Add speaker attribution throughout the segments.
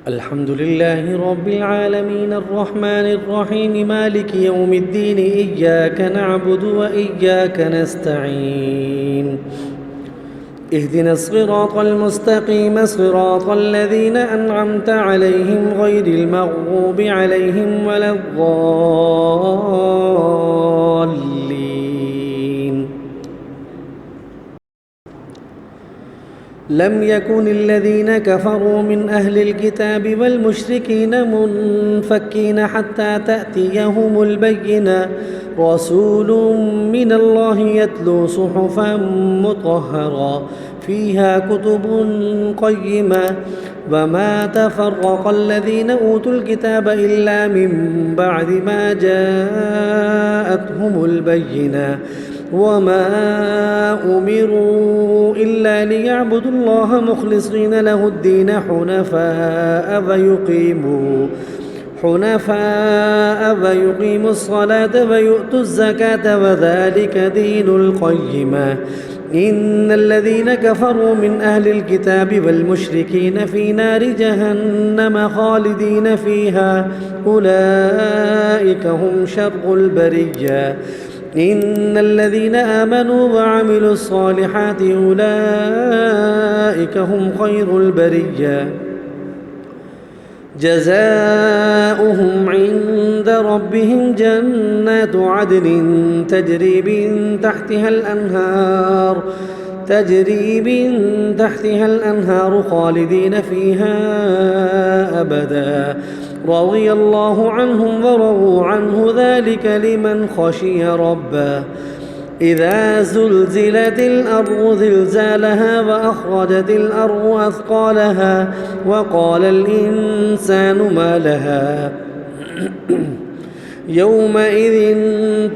Speaker 1: الحمد لله رب العالمين الرحمن الرحيم مالك يوم الدين إياك نعبد وإياك نستعين اهدنا الصراط المستقيم صراط الذين أنعمت عليهم غير المغضوب عليهم ولا الضالين. لم يكن الذين كفروا من أهل الكتاب والمشركين منفكين حتى تأتيهم البينة رسول من الله يتلو صحفا مطهرا فيها كتب قيمة وما تفرق الذين أوتوا الكتاب إلا من بعد ما جاءتهم البينة وما أمروا إلا ليعبدوا الله مخلصين له الدين حنفاء ويقيموا الصلاة ويؤتوا الزكاة وذلك دين القيمة. إن الذين كفروا من أهل الكتاب والمشركين في نار جهنم خالدين فيها أولئك هم شر البرية. إن الذين آمنوا وعملوا الصالحات أولئك هم خير البرية جزاؤهم عند ربهم جنات عدن تجري من تحتها الأنهار خالدين فيها أبدا رضي الله عنهم ورضوا عنه ذلك لمن خشي ربه. إذا زلزلت الأرض زلزالها وأخرجت الأرض أثقالها وقال الإنسان ما لها يومئذ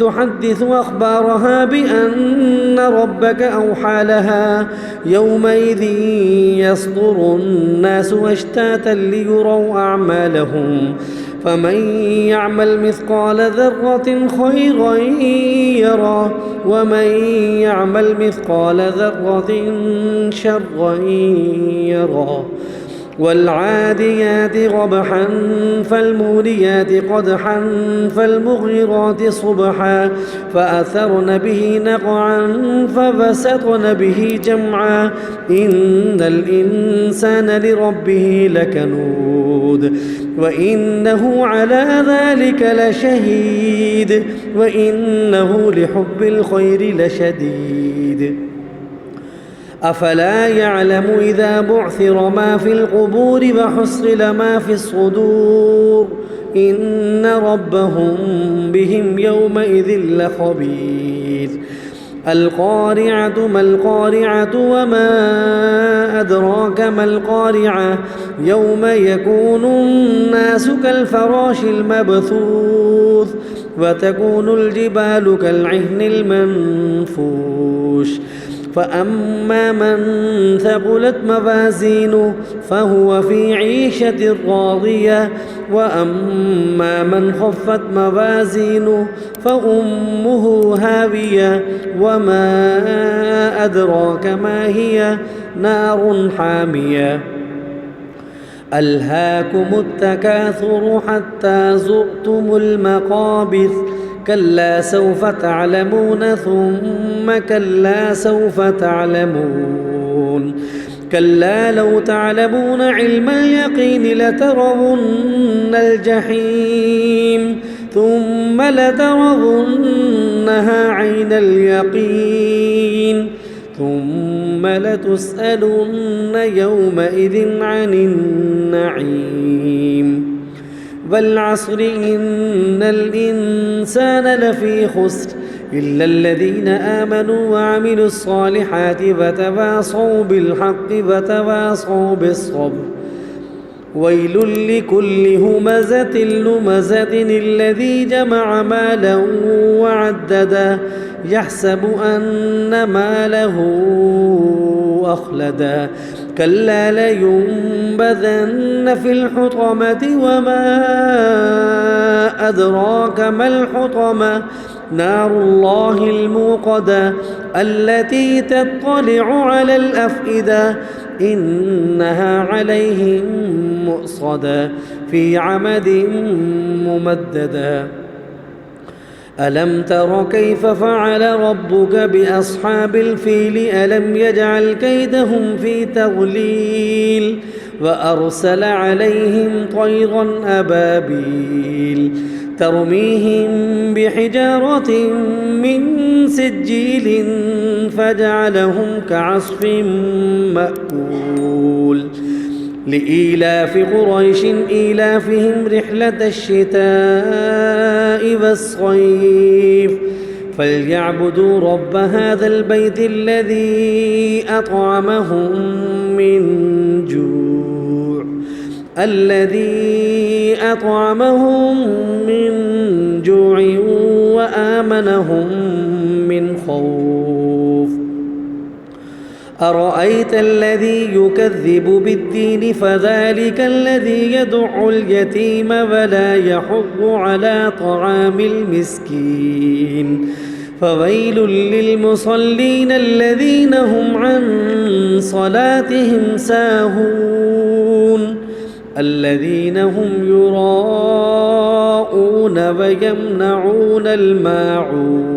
Speaker 1: تحدث أخبارها بأن ربك أوحى لها يومئذ يصدر الناس أشتاتا ليروا أعمالهم فمن يعمل مثقال ذرة خيرا يره ومن يعمل مثقال ذرة شرا يره. والعاديات ضبحا فالموريات قدحا فالمغيرات صبحا فأثرن به نقعا ففسقن به جمعا إن الإنسان لربه لكنود وإنه على ذلك لشهيد وإنه لحب الخير لشديد. أفلا يعلم إذا بعثر ما في القبور وحصل ما في الصدور إن ربهم بهم يومئذ لخبير. القارعة ما القارعة وما أدراك ما القارعة يوم يكون الناس كالفراش المبثوث وتكون الجبال كالعهن المنفوش فأما من ثقلت موازينه فهو في عيشة راضية وأما من خفت موازينه فأمه هاوية وما أدراك ما هي نار حامية. ألهاكم التكاثر حتى زرتم المقابر كلا سوف تعلمون ثم كلا سوف تعلمون كلا لو تعلمون علم اليقين لترون الجحيم ثم لترونها عين اليقين ثم لتسألن يومئذ عن النعيم. والعصر إن الإنسان لفي خسر إلا الذين آمنوا وعملوا الصالحات وتواصوا بالحق وتواصوا بالصبر. ويل لكل همزة لمزة الذي جمع مالا وعدده يحسب أن ماله أخلدا كلا لينبذن في الحطمة وما أدراك ما الحطمة نار الله الموقدة التي تطلع على الأفئدة إنها عليهم مؤصدة في عمد ممددة. ألم تر كيف فعل ربك بأصحاب الفيل ألم يجعل كيدهم في تضليل وأرسل عليهم طيرا أبابيل ترميهم بحجارة من سجيل فجعلهم كعصف مأكول. لإيلاف قريش إيلافهم رحلة الشتاء والصيف فليعبدوا رب هذا البيت الذي أطعمهم من جوع وآمنهم من خوف. أرأيت الذي يكذب بالدين فذلك الذي يدع اليتيم ولا يحض على طعام المسكين فويل للمصلين الذين هم عن صلاتهم ساهون الذين هم يراءون ويمنعون الماعون.